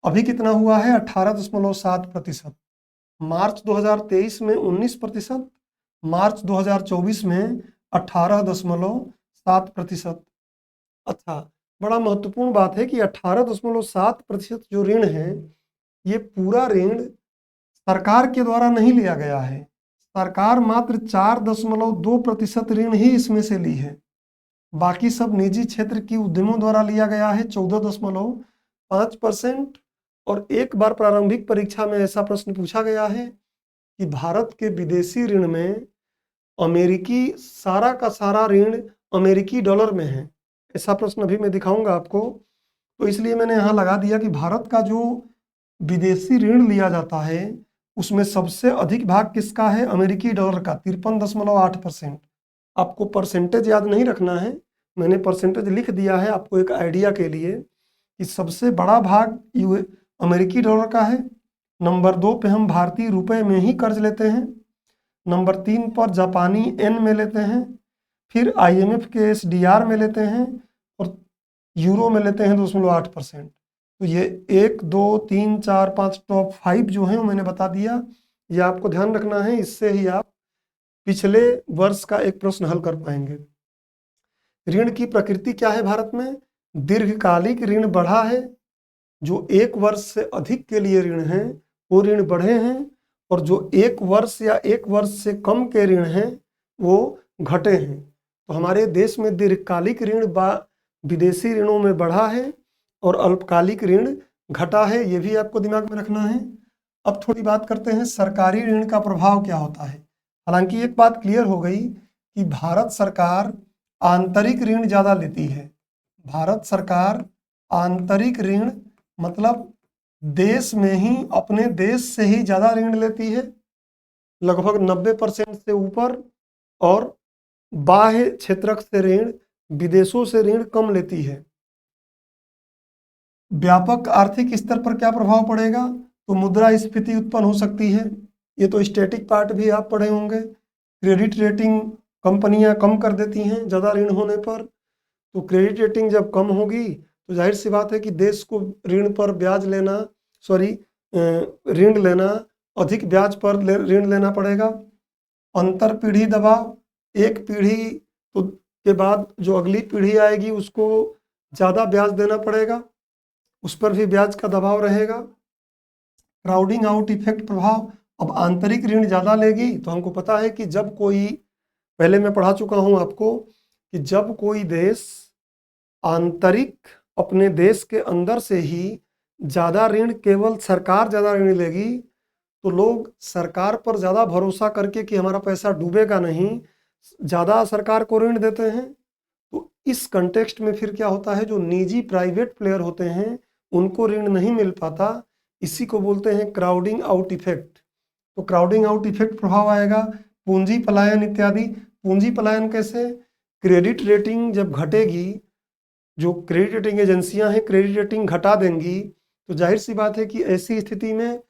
अभी कितना हुआ है? 18.7%। मार्च 2023 में 19%, मार्च 2024 में 18.7%। अच्छा, बड़ा महत्वपूर्ण बात है कि 18.7% जो ऋण है, ये पूरा ऋण सरकार के द्वारा नहीं लिया गया है। सरकार मात्र 4.2% ऋण ही इसमें से ली है। बाकी सब निजी क्षेत्र की उद्यमों द्वारा लिया गया है, 14.5%। और एक बार प्रारंभिक परीक्षा में ऐसा प्रश्न पूछा गया है कि भारत के विदेशी ऋण में अमेरिकी, सारा का सारा ऋण अमेरिकी डॉलर में है। ऐसा प्रश्न अभी मैं दिखाऊंगा आपको, तो इसलिए मैंने यहाँ लगा दिया कि भारत का जो विदेशी ऋण लिया जाता है उसमें सबसे अधिक भाग किसका है? अमेरिकी डॉलर का, 53.8%। आपको परसेंटेज याद नहीं रखना है, मैंने परसेंटेज लिख दिया है आपको एक आइडिया के लिए कि सबसे बड़ा भाग अमेरिकी डॉलर का है। नंबर 2 पे हम भारतीय रुपए में ही कर्ज लेते हैं। नंबर 3 पर जापानी येन में लेते हैं, फिर IMF के SDR में लेते हैं और यूरो में लेते हैं 2.8%। तो ये 1, 2, 3, 4, 5 टॉप 5 जो हैं वो मैंने बता दिया। ये आपको ध्यान रखना है, इससे ही आप पिछले वर्ष का एक प्रश्न हल कर पाएंगे। ऋण की प्रकृति क्या है भारत में? दीर्घकालिक ऋण बढ़ा है, जो 1 वर्ष से अधिक के लिए ऋण हैं वो ऋण बढ़े हैं, और जो 1 वर्ष या 1 वर्ष से कम के ऋण हैं वो घटे हैं। तो हमारे देश में दीर्घकालिक ऋण विदेशी ऋणों में बढ़ा है और अल्पकालिक ऋण घटा है, ये भी आपको दिमाग में रखना है। अब थोड़ी बात करते हैं सरकारी ऋण का प्रभाव क्या होता है। हालांकि एक बात क्लियर हो गई कि भारत सरकार आंतरिक ऋण ज़्यादा लेती है। भारत सरकार आंतरिक ऋण मतलब देश में ही, अपने देश से ही ज़्यादा ऋण लेती है, लगभग 90% से ऊपर, और बाह्य क्षेत्रक से ऋण, विदेशों से ऋण कम लेती है। व्यापक आर्थिक स्तर पर क्या प्रभाव पड़ेगा? तो मुद्रास्फीति उत्पन्न हो सकती है। ये तो स्टैटिक पार्ट भी आप पढ़े होंगे। क्रेडिट रेटिंग कंपनियां कम कर देती हैं ज़्यादा ऋण होने पर। तो क्रेडिट रेटिंग जब कम होगी तो जाहिर सी बात है कि देश को ऋण पर ब्याज लेना, ऋण लेना, अधिक ब्याज पर ऋण लेना पड़ेगा। अंतर पीढ़ी दबाव, एक पीढ़ी तो के बाद जो अगली पीढ़ी आएगी उसको ज़्यादा ब्याज देना पड़ेगा, उस पर भी ब्याज का दबाव रहेगा। क्राउडिंग आउट इफेक्ट प्रभाव, अब आंतरिक ऋण ज़्यादा लेगी तो हमको पता है कि जब कोई, पहले मैं पढ़ा चुका हूँ आपको कि जब कोई देश आंतरिक अपने देश के अंदर से ही ज़्यादा ऋण, केवल सरकार ज़्यादा ऋण लेगी तो लोग सरकार पर ज़्यादा भरोसा करके कि हमारा पैसा डूबेगा नहीं, ज़्यादा सरकार को ऋण देते हैं। तो इस कंटेक्स्ट में फिर क्या होता है, जो निजी प्राइवेट प्लेयर होते हैं उनको ऋण नहीं मिल पाता। इसी को बोलते हैं क्राउडिंग आउट इफेक्ट। तो क्राउडिंग आउट इफेक्ट प्रभाव आएगा। पूंजी पलायन इत्यादि। पूंजी पलायन कैसे? क्रेडिट रेटिंग जब घटेगी, जो क्रेडिट रेटिंग एजेंसियां हैं क्रेडिट रेटिंग घटा देंगी, तो जाहिर सी बात है कि ऐसी स्थिति में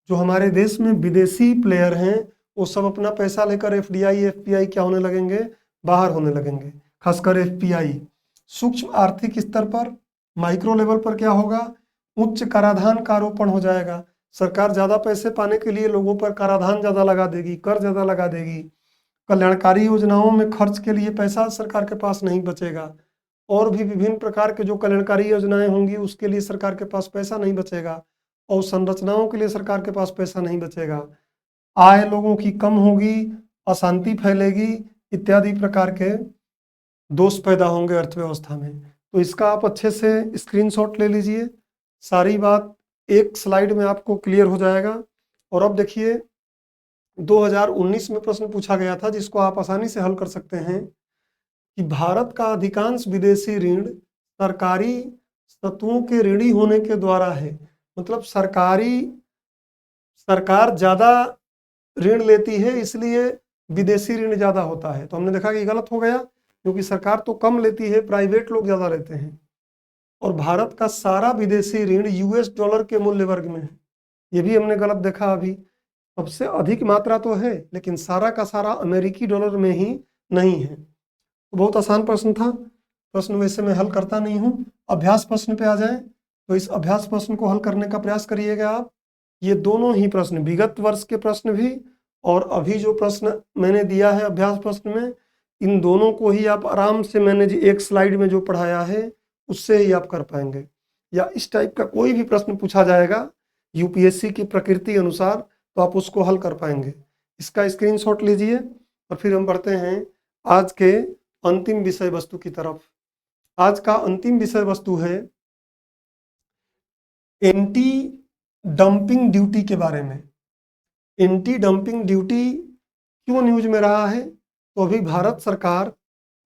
जो हमारे देश में विदेशी प्लेयर हैं वो सब अपना पैसा लेकर FDI FPI क्या होने लगेंगे? बाहर होने लगेंगे, खासकर FPI। सूक्ष्म आर्थिक स्तर पर, माइक्रो लेवल पर क्या होगा? उच्च कराधान का आरोपण हो जाएगा। सरकार ज़्यादा पैसे पाने के लिए लोगों पर कराधान ज़्यादा लगा देगी, कर ज़्यादा लगा देगी। कल्याणकारी योजनाओं में खर्च के लिए पैसा सरकार के पास नहीं बचेगा, और भी विभिन्न प्रकार के जो कल्याणकारी योजनाएं होंगी उसके लिए सरकार के पास पैसा नहीं बचेगा। अवसंरचनाओं के लिए सरकार के पास पैसा नहीं बचेगा, आय लोगों की कम होगी, अशांति फैलेगी, इत्यादि प्रकार के दोष पैदा होंगे अर्थव्यवस्था में। तो इसका आप अच्छे से स्क्रीनशॉट ले लीजिए, सारी बात एक स्लाइड में आपको क्लियर हो जाएगा। और अब देखिए 2019 में प्रश्न पूछा गया था जिसको आप आसानी से हल कर सकते हैं कि भारत का अधिकांश विदेशी ऋण सरकारी तत्वों के ऋणी होने के द्वारा है। मतलब सरकार ज्यादा ऋण लेती है इसलिए विदेशी ऋण ज्यादा होता है। तो हमने देखा कि गलत हो गया, क्योंकि सरकार तो कम लेती है, प्राइवेट लोग ज्यादा लेते हैं। और भारत का सारा विदेशी ऋण यूएस डॉलर के मूल्य वर्ग में है, ये भी हमने गलत देखा। अभी सबसे अधिक मात्रा तो है लेकिन सारा का सारा अमेरिकी डॉलर में ही नहीं है। तो बहुत आसान प्रश्न था, प्रश्न वैसे मैं हल करता नहीं हूँ। अभ्यास प्रश्न पे आ जाएं, तो इस अभ्यास प्रश्न को हल करने का प्रयास करिएगा आप। ये दोनों ही प्रश्न, विगत वर्ष के प्रश्न भी और अभी जो प्रश्न मैंने दिया है अभ्यास प्रश्न में, इन दोनों को ही आप आराम से, मैंने एक स्लाइड में जो पढ़ाया है उससे ही आप कर पाएंगे। या इस टाइप का कोई भी प्रश्न पूछा जाएगा यूपीएससी की प्रकृति अनुसार तो आप उसको हल कर पाएंगे। इसका स्क्रीनशॉट लीजिए और फिर हम बढ़ते हैं आज के अंतिम विषय वस्तु की तरफ। आज का अंतिम विषय वस्तु है एंटी डंपिंग ड्यूटी के बारे में। एंटी डंपिंग ड्यूटी क्यों न्यूज में रहा है? तो अभी भारत सरकार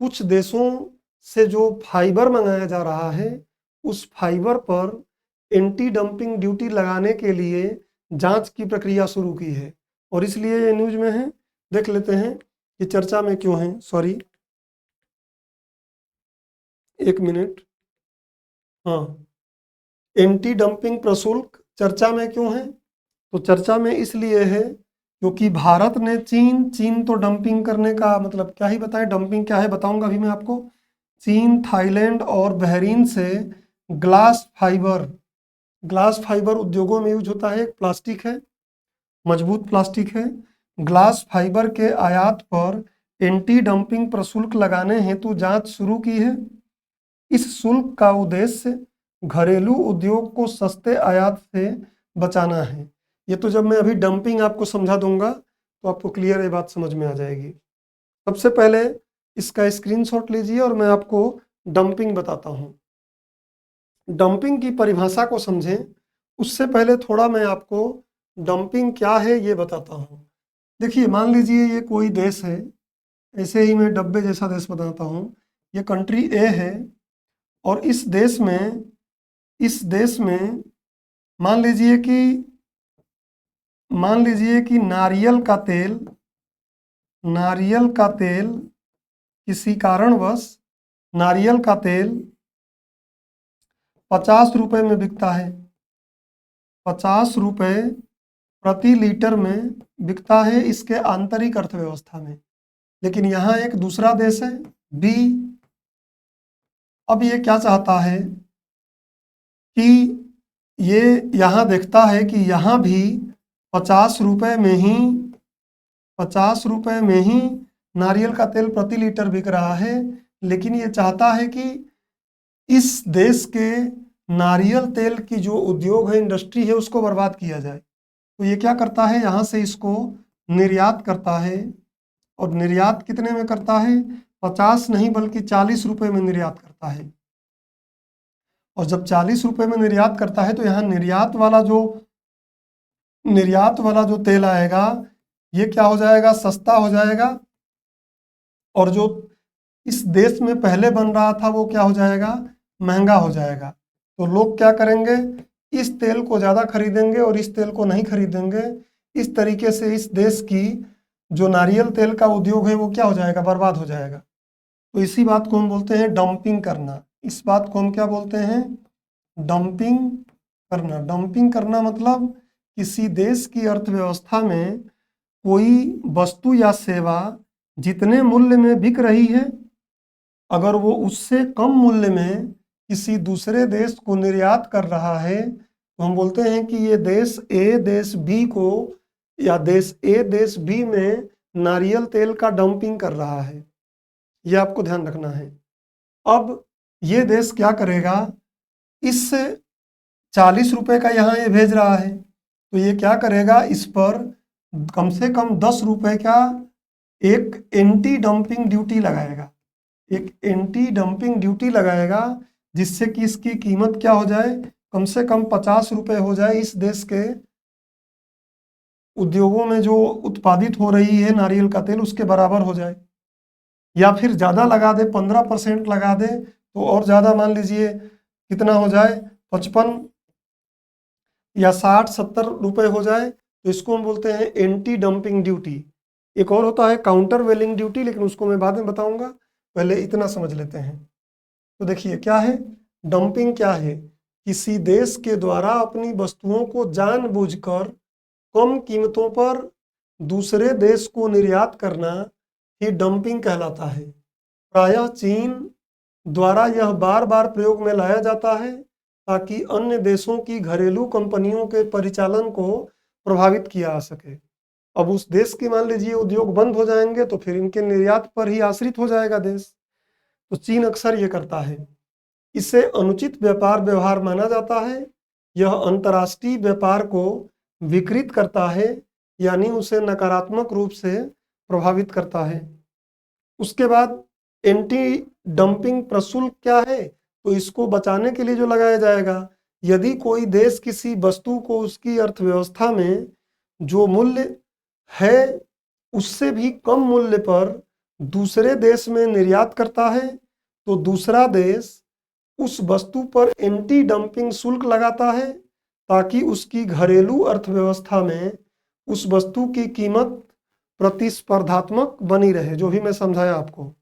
कुछ देशों से जो फाइबर मंगाया जा रहा है उस फाइबर पर एंटी डंपिंग ड्यूटी लगाने के लिए जांच की प्रक्रिया शुरू की है और इसलिए ये न्यूज में है। देख लेते हैं कि चर्चा में क्यों है। सॉरी, एक मिनट। हाँ, एंटी डंपिंग प्रशुल्क चर्चा में क्यों है? तो चर्चा में इसलिए है क्योंकि भारत ने चीन तो डंपिंग करने का मतलब क्या ही बताएं, डंपिंग क्या है बताऊंगा अभी मैं आपको। चीन, थाईलैंड और बहरीन से ग्लास फाइबर उद्योगों में यूज होता है। एक प्लास्टिक है, मजबूत प्लास्टिक है। ग्लास फाइबर के आयात पर एंटी डंपिंग प्रशुल्क लगाने हेतु जांच शुरू की है। इस शुल्क का उद्देश्य घरेलू उद्योग को सस्ते आयात से बचाना है। ये तो जब मैं अभी डंपिंग आपको समझा दूंगा तो आपको क्लियर ये बात समझ में आ जाएगी। सबसे पहले इसका स्क्रीनशॉट लीजिए और मैं आपको डंपिंग बताता हूँ। डंपिंग की परिभाषा को समझें उससे पहले थोड़ा मैं आपको डंपिंग क्या है ये बताता हूँ। देखिए, मान लीजिए ये कोई देश है, ऐसे ही मैं डब्बे जैसा देश बताता हूँ। ये कंट्री ए है और इस देश में मान लीजिए कि नारियल का तेल किसी कारणवश नारियल का तेल 50 रुपए में बिकता है, 50 रुपए प्रति लीटर में बिकता है इसके आंतरिक अर्थव्यवस्था में। लेकिन यहाँ एक दूसरा देश है बी। अब ये क्या चाहता है कि ये यहाँ देखता है कि यहाँ भी 50 रुपए में ही नारियल का तेल प्रति लीटर बिक रहा है, लेकिन ये चाहता है कि इस देश के नारियल तेल की जो उद्योग है, इंडस्ट्री है, उसको बर्बाद किया जाए। तो ये क्या करता है, यहाँ से इसको निर्यात करता है। और निर्यात कितने में करता है? 50 नहीं बल्कि 40 रुपए में निर्यात करता है। और जब 40 रुपए में निर्यात करता है तो यहाँ निर्यात वाला जो तेल आएगा ये क्या हो जाएगा, सस्ता हो जाएगा। और जो इस देश में पहले बन रहा था वो क्या हो जाएगा, महंगा हो जाएगा। तो लोग क्या करेंगे, इस तेल को ज़्यादा खरीदेंगे और इस तेल को नहीं खरीदेंगे। इस तरीके से इस देश की जो नारियल तेल का उद्योग है वो क्या हो जाएगा, बर्बाद हो जाएगा। तो इसी बात को हम बोलते हैं डंपिंग करना। इस बात को हम क्या बोलते हैं, डंपिंग करना। डंपिंग करना मतलब किसी देश की अर्थव्यवस्था में कोई वस्तु या सेवा जितने मूल्य में बिक रही है, अगर वो उससे कम मूल्य में किसी दूसरे देश को निर्यात कर रहा है तो हम बोलते हैं कि ये देश ए देश बी को, या देश ए देश बी में नारियल तेल का डंपिंग कर रहा है। ये आपको ध्यान रखना है। अब ये देश क्या करेगा, इस 40 रुपए का यहाँ ये भेज रहा है, तो ये क्या करेगा, इस पर कम से कम 10 रुपए का एक एंटी डंपिंग ड्यूटी लगाएगा, एक एंटी डंपिंग ड्यूटी लगाएगा, जिससे कि इसकी कीमत क्या हो जाए, कम से कम 50 रुपए हो जाए, इस देश के उद्योगों में जो उत्पादित हो रही है नारियल का तेल उसके बराबर हो जाए। या फिर ज़्यादा लगा दे, 15% लगा दे तो और ज़्यादा, मान लीजिए कितना हो जाए, 55 या 60-70 रुपए हो जाए, तो इसको हम बोलते हैं एंटी डंपिंग ड्यूटी। एक और होता है काउंटर वेलिंग ड्यूटी, लेकिन उसको मैं बाद में बताऊंगा, पहले इतना समझ लेते हैं। तो देखिए क्या है डंपिंग, क्या है, किसी देश के द्वारा अपनी वस्तुओं को जानबूझकर कम कीमतों पर दूसरे देश को निर्यात करना ही डंपिंग कहलाता है। प्रायः चीन द्वारा यह बार बार प्रयोग में लाया जाता है ताकि अन्य देशों की घरेलू कंपनियों के परिचालन को प्रभावित किया जा सके। अब उस देश की मान लीजिए उद्योग बंद हो जाएंगे तो फिर इनके निर्यात पर ही आश्रित हो जाएगा देश। तो चीन अक्सर ये करता है। इसे अनुचित व्यापार व्यवहार माना जाता है। यह अंतर्राष्ट्रीय व्यापार को विकृत करता है, यानी उसे नकारात्मक रूप से प्रभावित करता है। उसके बाद एंटी डंपिंग प्रशुल्क क्या है, तो इसको बचाने के लिए जो लगाया जाएगा, यदि कोई देश किसी वस्तु को उसकी अर्थव्यवस्था में जो मूल्य है उससे भी कम मूल्य पर दूसरे देश में निर्यात करता है, तो दूसरा देश उस वस्तु पर एंटी डंपिंग शुल्क लगाता है ताकि उसकी घरेलू अर्थव्यवस्था में उस वस्तु की कीमत प्रतिस्पर्धात्मक बनी रहे। जो भी मैं समझाया आपको,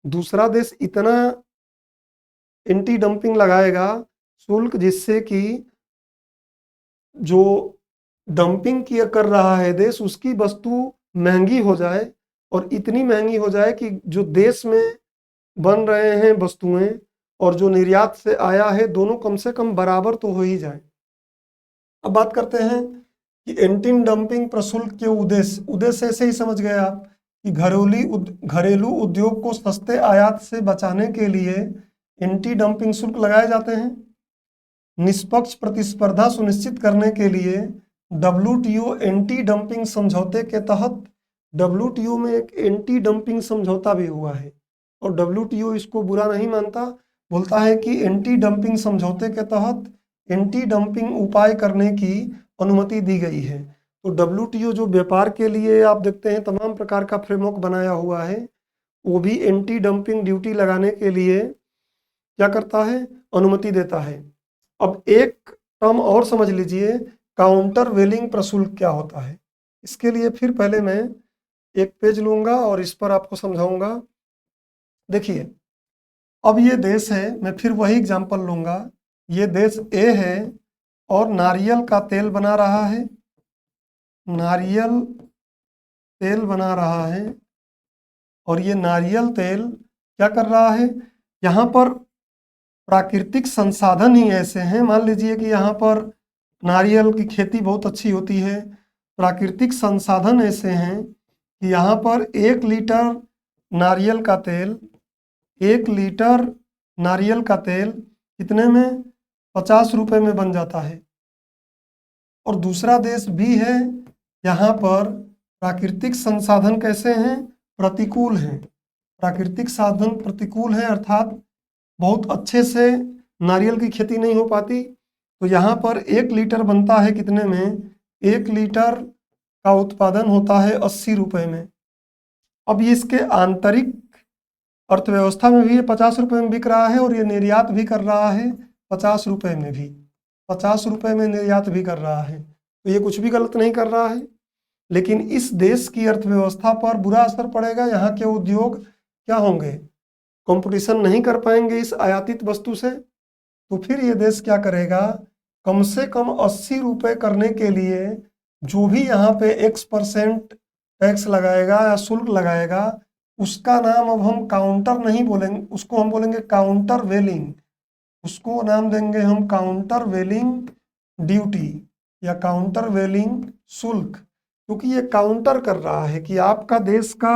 दूसरा देश इतना एंटी डंपिंग लगाएगा शुल्क, जिससे कि जो डंपिंग किया कर रहा है देश, उसकी वस्तु महंगी हो जाए, और इतनी महंगी हो जाए कि जो देश में बन रहे हैं वस्तुएं और जो निर्यात से आया है, दोनों कम से कम बराबर तो हो ही जाए। अब बात करते हैं कि एंटी डंपिंग प्रशुल्क के उद्देश्य ऐसे ही समझ गए आप कि घरेलू उद्योग को सस्ते आयात से बचाने के लिए एंटी डंपिंग शुल्क लगाए जाते हैं। निष्पक्ष प्रतिस्पर्धा सुनिश्चित करने के लिए WTO एंटी डंपिंग समझौते के तहत, WTO में एक एंटी डंपिंग समझौता भी हुआ है और WTO इसको बुरा नहीं मानता, बोलता है कि एंटी डंपिंग समझौते के तहत एंटी डंपिंग उपाय करने की अनुमति दी गई है। तो WTO जो व्यापार के लिए आप देखते हैं तमाम प्रकार का फ्रेमवर्क बनाया हुआ है, वो भी एंटी डंपिंग ड्यूटी लगाने के लिए क्या करता है, अनुमति देता है। अब एक टर्म और समझ लीजिए, काउंटर वेलिंग प्रशुल्क क्या होता है। इसके लिए फिर पहले मैं एक पेज लूंगा और इस पर आपको समझाऊंगा। देखिए अब ये देश है, मैं फिर वही एग्जांपल लूंगा। ये देश ए है और नारियल का तेल बना रहा है, नारियल तेल बना रहा है, और ये नारियल तेल क्या कर रहा है, यहाँ पर प्राकृतिक संसाधन ही ऐसे हैं, मान लीजिए कि यहाँ पर नारियल की खेती बहुत अच्छी होती है, प्राकृतिक संसाधन ऐसे हैं कि यहाँ पर 1 लीटर नारियल का तेल, 1 लीटर नारियल का तेल कितने में, 50 रुपए में बन जाता है। और दूसरा देश भी है, यहाँ पर प्राकृतिक संसाधन कैसे हैं, प्रतिकूल हैं, प्राकृतिक साधन प्रतिकूल है, अर्थात बहुत अच्छे से नारियल की खेती नहीं हो पाती। तो यहाँ पर 1 लीटर बनता है कितने में, 1 लीटर का उत्पादन होता है 80 रुपए में। अब ये इसके आंतरिक अर्थव्यवस्था में भी ये 50 रुपए में बिक रहा है और ये निर्यात भी कर रहा है 50 रुपए में भी, 50 रुपए में निर्यात भी कर रहा है। तो ये कुछ भी गलत नहीं कर रहा है, लेकिन इस देश की अर्थव्यवस्था पर बुरा असर पड़ेगा। यहाँ के उद्योग क्या होंगे, कंपटीशन नहीं कर पाएंगे इस आयातित वस्तु से। तो फिर ये देश क्या करेगा, कम से कम 80 रुपए करने के लिए जो भी यहाँ पे X% टैक्स लगाएगा या शुल्क लगाएगा, उसका नाम अब हम काउंटर नहीं बोलेंगे, उसको हम बोलेंगे काउंटर वेलिंग, उसको नाम देंगे हम काउंटर वेलिंग ड्यूटी या काउंटर वेलिंग शुल्क। क्योंकि ये काउंटर कर रहा है कि आपका देश का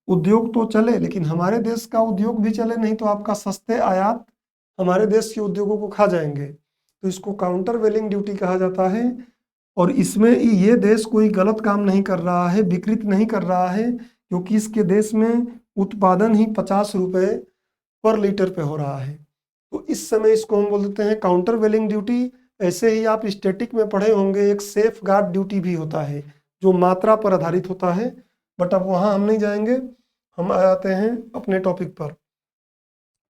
उद्योग तो चले लेकिन हमारे देश का उद्योग भी चले, नहीं तो आपका सस्ते आयात हमारे देश के उद्योगों को खा जाएंगे। तो इसको काउंटर वेलिंग ड्यूटी कहा जाता है। और इसमें ये देश कोई गलत काम नहीं कर रहा है, विकृत नहीं कर रहा है, क्योंकि इसके देश में उत्पादन ही 50 रुपये पर लीटर पे हो रहा है। तो इस समय इसको हम बोल देते हैं काउंटर वेलिंग ड्यूटी। ऐसे ही आप स्टैटिक में पढ़े होंगे एक सेफ गार्ड ड्यूटी भी होता है जो मात्रा पर आधारित होता है, बट अब वहाँ हम नहीं जाएंगे। हम आ जाते हैं अपने टॉपिक पर।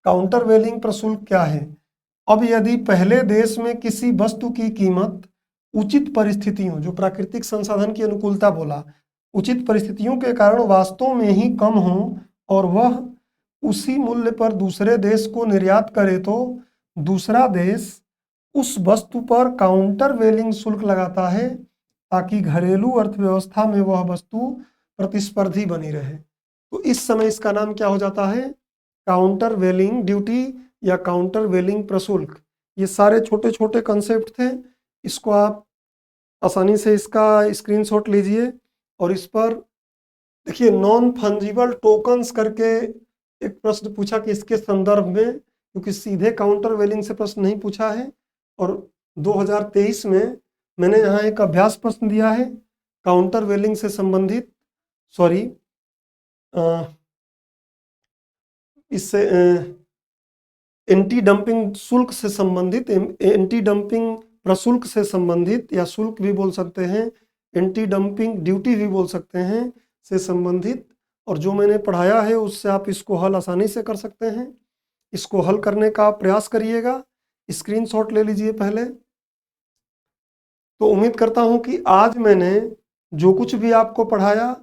काउंटर वेलिंग प्रशुल्क क्या है? अब यदि पहले देश में किसी वस्तु की कीमत उचित परिस्थितियों, जो प्राकृतिक संसाधन की अनुकूलता बोला, उचित परिस्थितियों के कारण वास्तव में ही कम हो और वह उसी मूल्य पर दूसरे देश को निर्यात करे, तो दूसरा देश उस वस्तु पर काउंटर वेलिंग शुल्क लगाता है ताकि घरेलू अर्थव्यवस्था में वह वस्तु प्रतिस्पर्धी बनी रहे। तो इस समय इसका नाम क्या हो जाता है? काउंटर वेलिंग ड्यूटी या काउंटर वेलिंग प्रशुल्क। ये सारे छोटे छोटे कंसेप्ट थे। इसको आप आसानी से इसका स्क्रीनशॉट लीजिए और इस पर देखिए नॉन फंजिबल टोकन्स करके एक प्रश्न पूछा कि इसके संदर्भ में, क्योंकि सीधे काउंटर वेलिंग से प्रश्न नहीं पूछा है। और 2023 में मैंने यहाँ एक अभ्यास प्रश्न दिया है काउंटर वेलिंग से संबंधित, सॉरी इससे एंटी डंपिंग शुल्क से संबंधित, एंटी डंपिंग प्रशुल्क से संबंधित, या शुल्क भी बोल सकते हैं, एंटी डंपिंग ड्यूटी भी बोल सकते हैं, से संबंधित। और जो मैंने पढ़ाया है उससे आप इसको हल आसानी से कर सकते हैं। इसको हल करने का प्रयास करिएगा। स्क्रीनशॉट ले लीजिए पहले। तो उम्मीद करता हूं कि आज मैंने जो कुछ भी आपको पढ़ाया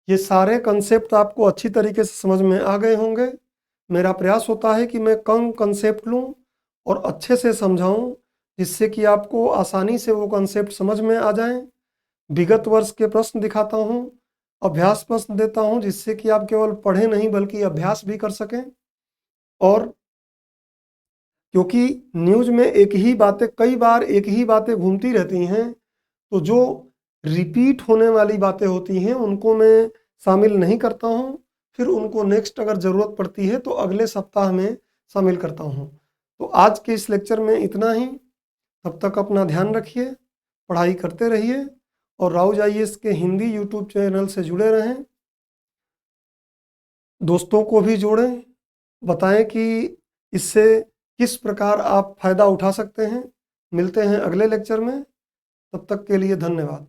ये सारे कंसेप्ट आपको अच्छी तरीके से समझ में आ गए होंगे। मेरा प्रयास होता है कि मैं कम कंसेप्ट लूं और अच्छे से समझाऊं, जिससे कि आपको आसानी से वो कंसेप्ट समझ में आ जाएं। विगत वर्ष के प्रश्न दिखाता हूं, अभ्यास प्रश्न देता हूं, जिससे कि आप केवल पढ़ें नहीं बल्कि अभ्यास भी कर सकें। और क्योंकि न्यूज़ में एक ही बातें, कई बार एक ही बातें घूमती रहती हैं, तो जो रिपीट होने वाली बातें होती हैं उनको मैं शामिल नहीं करता हूं। फिर उनको नेक्स्ट अगर ज़रूरत पड़ती है तो अगले सप्ताह में शामिल करता हूं। तो आज के इस लेक्चर में इतना ही। तब तक अपना ध्यान रखिए, पढ़ाई करते रहिए और राउज आईएएस के हिंदी यूट्यूब चैनल से जुड़े रहें। दोस्तों को भी जोड़ें, बताएं कि इससे किस प्रकार आप फायदा उठा सकते हैं। मिलते हैं अगले लेक्चर में, तब तक के लिए धन्यवाद।